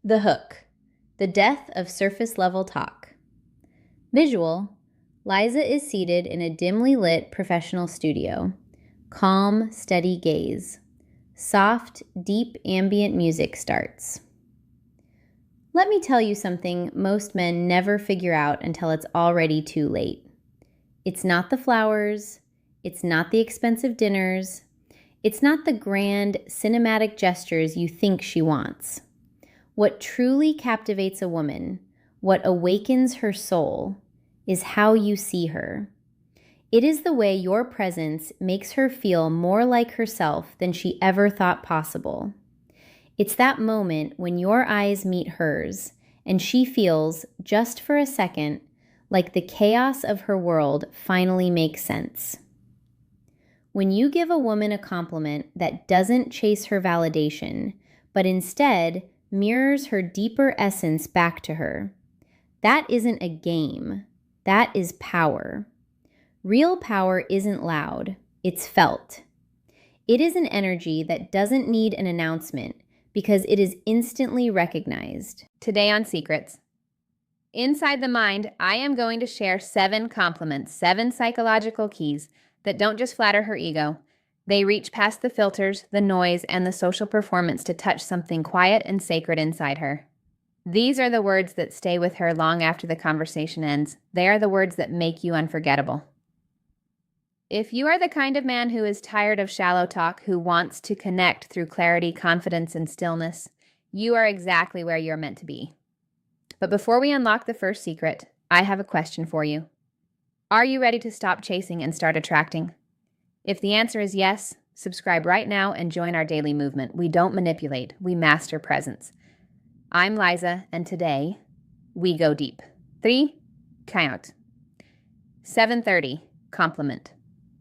The hook, the death of surface level talk. Visual, Liza is seated in a dimly lit professional studio. Calm, steady gaze. Soft, deep ambient music starts. Let me tell you something most men never figure out until it's already too late. It's not the flowers. It's not the expensive dinners. It's not the grand, cinematic gestures you think she wants. What truly captivates a woman, what awakens her soul, is how you see her. It is the way your presence makes her feel more like herself than she ever thought possible. It's that moment when your eyes meet hers and she feels, just for a second, like the chaos of her world finally makes sense. When you give a woman a compliment that doesn't chase her validation, but instead mirrors her deeper essence back to her, that isn't a game. That is power. Real power isn't loud. It's felt. It is an energy that doesn't need an announcement because it is instantly recognized. Today on Secrets. Inside the mind, I am going to share 7 compliments, 7 psychological keys that don't just flatter her ego. They reach past the filters, the noise, and the social performance to touch something quiet and sacred inside her. These are the words that stay with her long after the conversation ends. They are the words that make you unforgettable. If you are the kind of man who is tired of shallow talk, who wants to connect through clarity, confidence, and stillness, you are exactly where you're meant to be. But before we unlock the first secret, I have a question for you. Are you ready to stop chasing and start attracting? If the answer is yes, subscribe right now and join our daily movement. We don't manipulate, we master presence. I'm Liza, and today, we go deep. 3, count. 7:30, compliment.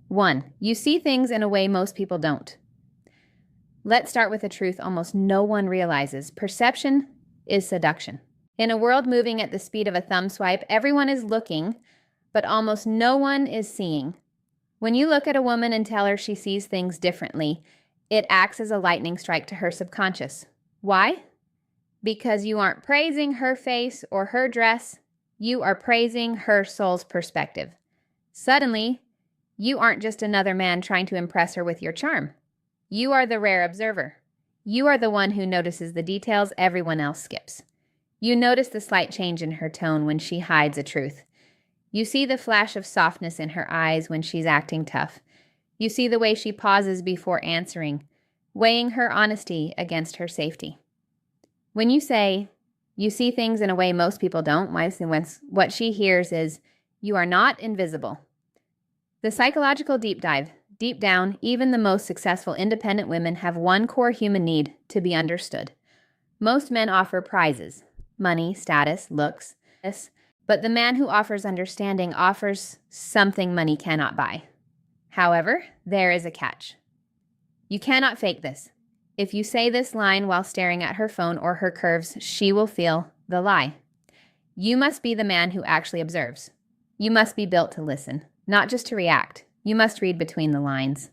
1, you see things in a way most people don't. Let's start with a truth almost no one realizes. Perception is seduction. In a world moving at the speed of a thumb swipe, everyone is looking, but almost no one is seeing. When you look at a woman and tell her she sees things differently, it acts as a lightning strike to her subconscious. Why? Because you aren't praising her face or her dress, you are praising her soul's perspective. Suddenly, you aren't just another man trying to impress her with your charm. You are the rare observer. You are the one who notices the details everyone else skips. You notice the slight change in her tone when she hides a truth. You see the flash of softness in her eyes when she's acting tough. You see the way she pauses before answering, weighing her honesty against her safety. When you say, you see things in a way most people don't, what she hears is, you are not invisible. The psychological deep dive. Deep down, even the most successful independent women have one core human need: to be understood. Most men offer prizes, money, status, looks, but the man who offers understanding offers something money cannot buy. However, there is a catch. You cannot fake this. If you say this line while staring at her phone or her curves, she will feel the lie. You must be the man who actually observes. You must be built to listen, not just to react. You must read between the lines.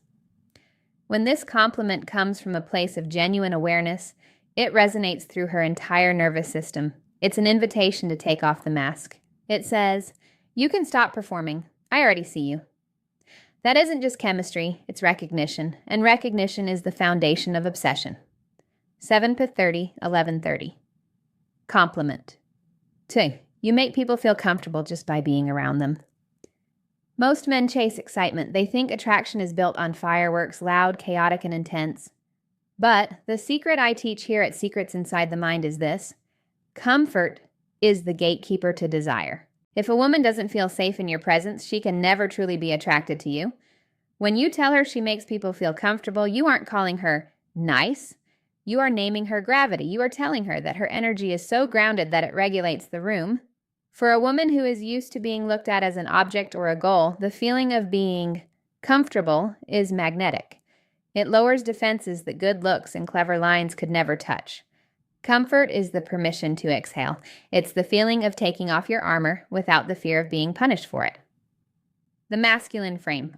When this compliment comes from a place of genuine awareness, it resonates through her entire nervous system. It's an invitation to take off the mask. It says, you can stop performing. I already see you. That isn't just chemistry, it's recognition, and recognition is the foundation of obsession. 7:30, 11:30. Compliment. 2, you make people feel comfortable just by being around them. Most men chase excitement. They think attraction is built on fireworks, loud, chaotic, and intense. But the secret I teach here at Secrets Inside the Mind is this: comfort is the gatekeeper to desire. If a woman doesn't feel safe in your presence, she can never truly be attracted to you. When you tell her she makes people feel comfortable, you aren't calling her nice. You are naming her gravity. You are telling her that her energy is so grounded that it regulates the room. For a woman who is used to being looked at as an object or a goal, the feeling of being comfortable is magnetic. It lowers defenses that good looks and clever lines could never touch. Comfort is the permission to exhale. It's the feeling of taking off your armor without the fear of being punished for it. The masculine frame.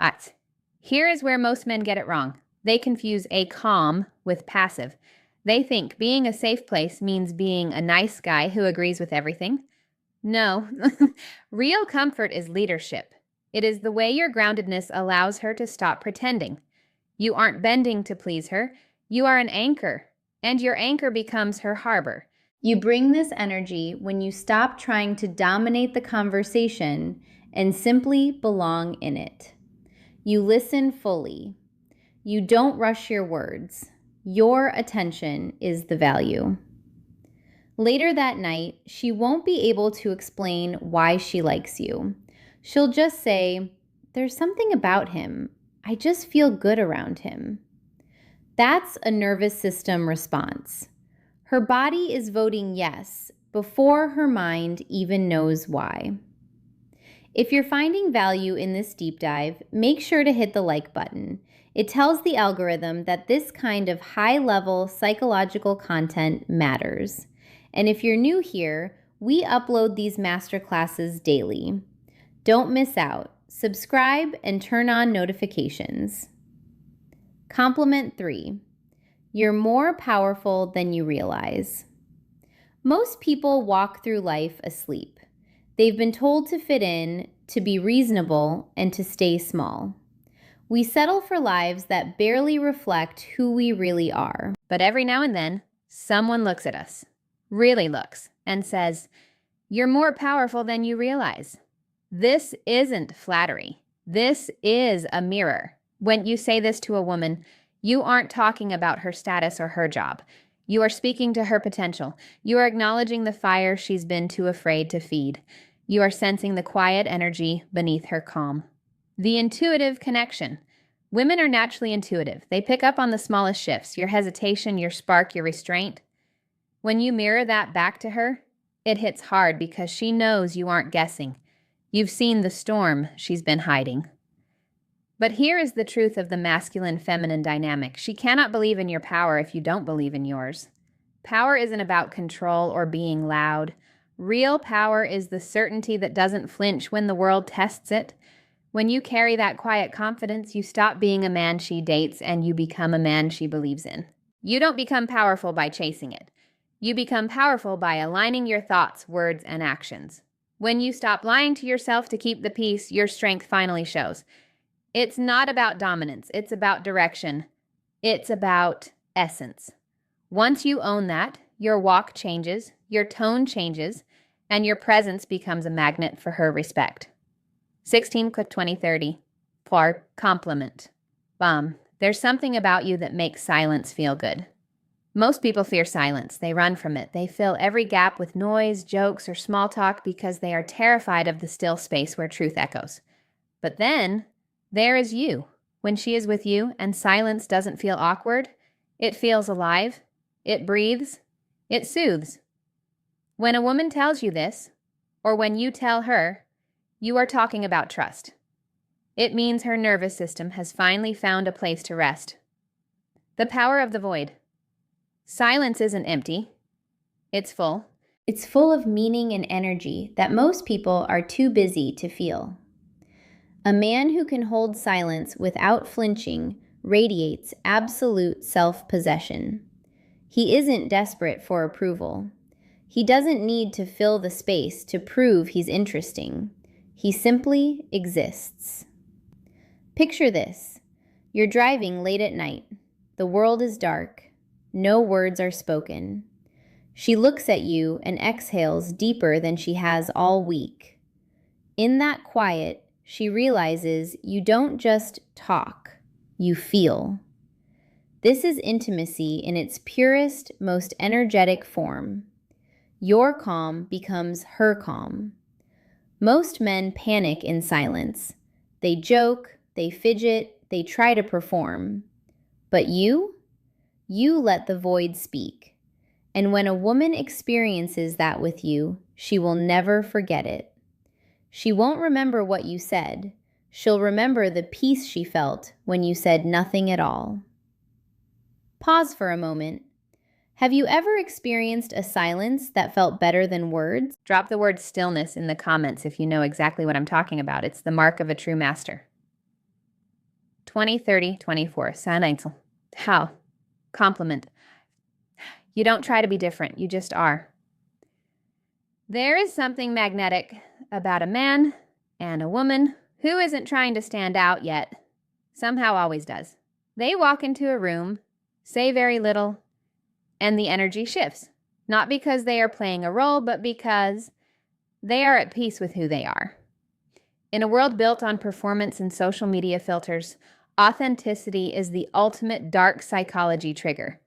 Here is where most men get it wrong. They confuse a calm with passive. They think being a safe place means being a nice guy who agrees with everything. No, real comfort is leadership. It is the way your groundedness allows her to stop pretending. You aren't bending to please her. You are an anchor, and your anchor becomes her harbor. You bring this energy when you stop trying to dominate the conversation and simply belong in it. You listen fully. You don't rush your words. Your attention is the value. Later that night, she won't be able to explain why she likes you. She'll just say, "There's something about him. I just feel good around him." That's a nervous system response. Her body is voting yes before her mind even knows why. If you're finding value in this deep dive, make sure to hit the like button. It tells the algorithm that this kind of high-level psychological content matters. And if you're new here, we upload these masterclasses daily. Don't miss out. Subscribe and turn on notifications. Compliment 3. You're more powerful than you realize. Most people walk through life asleep. They've been told to fit in, to be reasonable, and to stay small. We settle for lives that barely reflect who we really are. But every now and then, someone looks at us, really looks, and says, "You're more powerful than you realize." This isn't flattery. This is a mirror. When you say this to a woman, you aren't talking about her status or her job. You are speaking to her potential. You are acknowledging the fire she's been too afraid to feed. You are sensing the quiet energy beneath her calm. The intuitive connection. Women are naturally intuitive. They pick up on the smallest shifts, your hesitation, your spark, your restraint. When you mirror that back to her, it hits hard because she knows you aren't guessing. You've seen the storm she's been hiding. But here is the truth of the masculine-feminine dynamic. She cannot believe in your power if you don't believe in yours. Power isn't about control or being loud. Real power is the certainty that doesn't flinch when the world tests it. When you carry that quiet confidence, you stop being a man she dates and you become a man she believes in. You don't become powerful by chasing it. You become powerful by aligning your thoughts, words, and actions. When you stop lying to yourself to keep the peace, your strength finally shows. It's not about dominance. It's about direction. It's about essence. Once you own that, your walk changes, your tone changes, and your presence becomes a magnet for her respect. 16-20-30. For compliment. There's something about you that makes silence feel good. Most people fear silence. They run from it. They fill every gap with noise, jokes, or small talk because they are terrified of the still space where truth echoes. But then, there is you. When she is with you and silence doesn't feel awkward, it feels alive, it breathes, it soothes. When a woman tells you this, or when you tell her, you are talking about trust. It means her nervous system has finally found a place to rest. The power of the void. Silence isn't empty. It's full. It's full of meaning and energy that most people are too busy to feel. A man who can hold silence without flinching radiates absolute self-possession. He isn't desperate for approval. He doesn't need to fill the space to prove he's interesting. He simply exists. Picture this. You're driving late at night. The world is dark. No words are spoken. She looks at you and exhales deeper than she has all week. In that quiet, she realizes you don't just talk, you feel. This is intimacy in its purest, most energetic form. Your calm becomes her calm. Most men panic in silence. They joke, they fidget, they try to perform. But you let the void speak. And when a woman experiences that with you, she will never forget it. She won't remember what you said. She'll remember the peace she felt when you said nothing at all. Pause for a moment. Have you ever experienced a silence that felt better than words? Drop the word stillness in the comments if you know exactly what I'm talking about. It's the mark of a true master. 20-30-24. Silence. How? Compliment. You don't try to be different. You just are. There is something magnetic about a man and a woman who isn't trying to stand out yet, somehow always does. They walk into a room, say very little, and the energy shifts. Not because they are playing a role, but because they are at peace with who they are. In a world built on performance and social media filters, authenticity is the ultimate dark psychology trigger.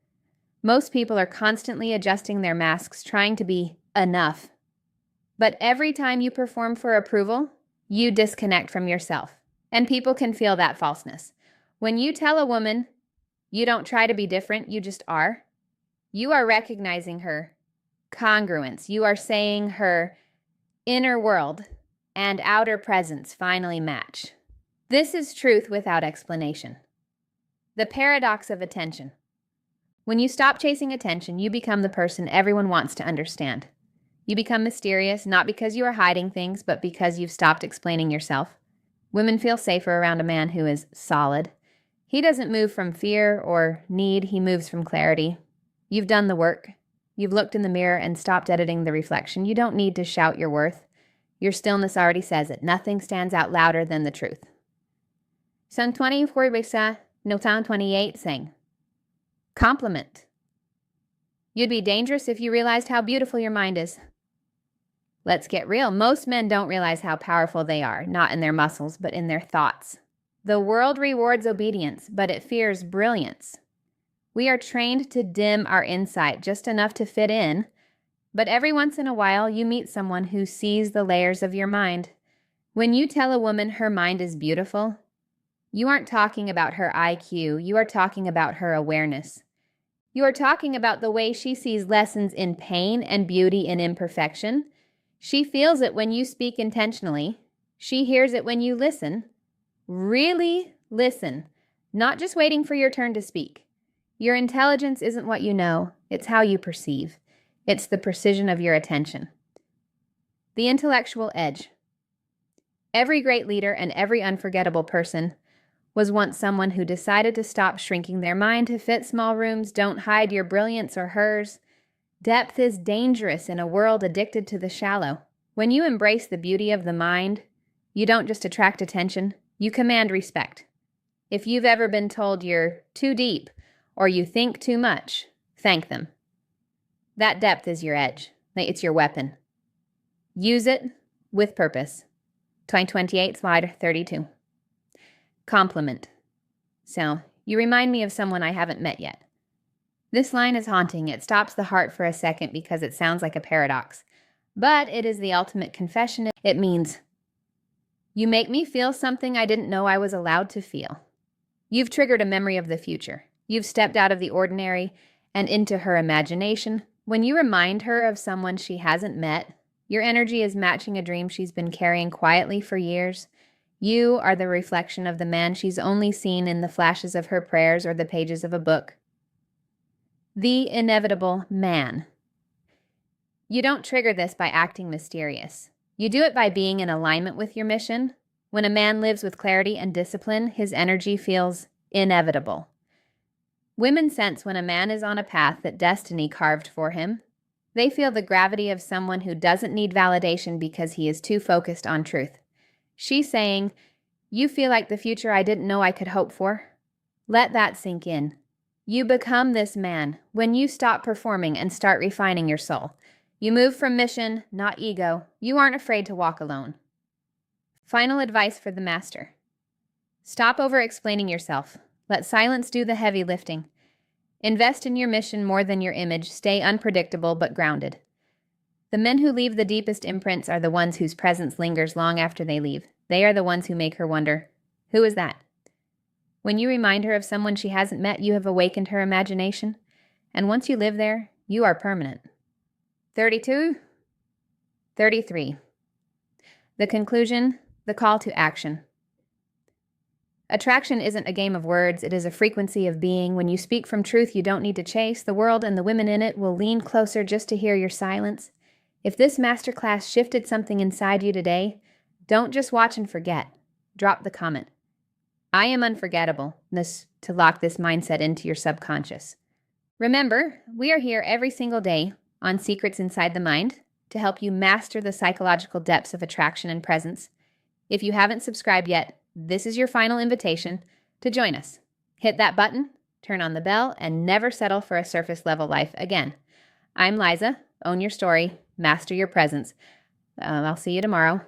Most people are constantly adjusting their masks, trying to be enough. But every time you perform for approval, you disconnect from yourself. And people can feel that falseness. When you tell a woman, you don't try to be different, you just are, you are recognizing her congruence. You are saying her inner world and outer presence finally match. This is truth without explanation. The paradox of attention. When you stop chasing attention, you become the person everyone wants to understand. You become mysterious, not because you are hiding things, but because you've stopped explaining yourself. Women feel safer around a man who is solid. He doesn't move from fear or need, he moves from clarity. You've done the work. You've looked in the mirror and stopped editing the reflection. You don't need to shout your worth. Your stillness already says it. Nothing stands out louder than the truth. Psalm 24, no, Psalm 28 saying, compliment. You'd be dangerous if you realized how beautiful your mind is. Let's get real. Most men don't realize how powerful they are, not in their muscles, but in their thoughts. The world rewards obedience, but it fears brilliance. We are trained to dim our insight just enough to fit in, but every once in a while you meet someone who sees the layers of your mind. When you tell a woman her mind is beautiful, you aren't talking about her IQ, you are talking about her awareness. You are talking about the way she sees lessons in pain and beauty in imperfection. She feels it when you speak intentionally. She hears it when you listen. Really listen, not just waiting for your turn to speak. Your intelligence isn't what you know, it's how you perceive. It's the precision of your attention. The intellectual edge. Every great leader and every unforgettable person was once someone who decided to stop shrinking their mind to fit small rooms. Don't hide your brilliance or hers. Depth is dangerous in a world addicted to the shallow. When you embrace the beauty of the mind, you don't just attract attention, you command respect. If you've ever been told you're too deep or you think too much, thank them. That depth is your edge. It's your weapon. Use it with purpose. 2028, slide 32. Compliment. So, you remind me of someone I haven't met yet. This line is haunting. It stops the heart for a second because it sounds like a paradox. But it is the ultimate confession. It means, you make me feel something I didn't know I was allowed to feel. You've triggered a memory of the future. You've stepped out of the ordinary and into her imagination. When you remind her of someone she hasn't met, your energy is matching a dream she's been carrying quietly for years. You are the reflection of the man she's only seen in the flashes of her prayers or the pages of a book. The inevitable man. You don't trigger this by acting mysterious. You do it by being in alignment with your mission. When a man lives with clarity and discipline, his energy feels inevitable. Women sense when a man is on a path that destiny carved for him. They feel the gravity of someone who doesn't need validation because he is too focused on truth. She's saying, you feel like the future I didn't know I could hope for. Let that sink in. You become this man when you stop performing and start refining your soul. You move from mission, not ego. You aren't afraid to walk alone. Final advice for the master. Stop over-explaining yourself. Let silence do the heavy lifting. Invest in your mission more than your image. Stay unpredictable but grounded. The men who leave the deepest imprints are the ones whose presence lingers long after they leave. They are the ones who make her wonder, who is that? When you remind her of someone she hasn't met, you have awakened her imagination. And once you live there, you are permanent. 32. 33. The conclusion, the call to action. Attraction isn't a game of words, it is a frequency of being. When you speak from truth, you don't need to chase. The world and the women in it will lean closer just to hear your silence. If this masterclass shifted something inside you today, don't just watch and forget. Drop the comment. I am unforgettable, to lock this mindset into your subconscious. Remember, we are here every single day on Secrets Inside the Mind to help you master the psychological depths of attraction and presence. If you haven't subscribed yet, this is your final invitation to join us. Hit that button, turn on the bell, and never settle for a surface level life again. I'm Liza. Own your story, master your presence. I'll see you tomorrow.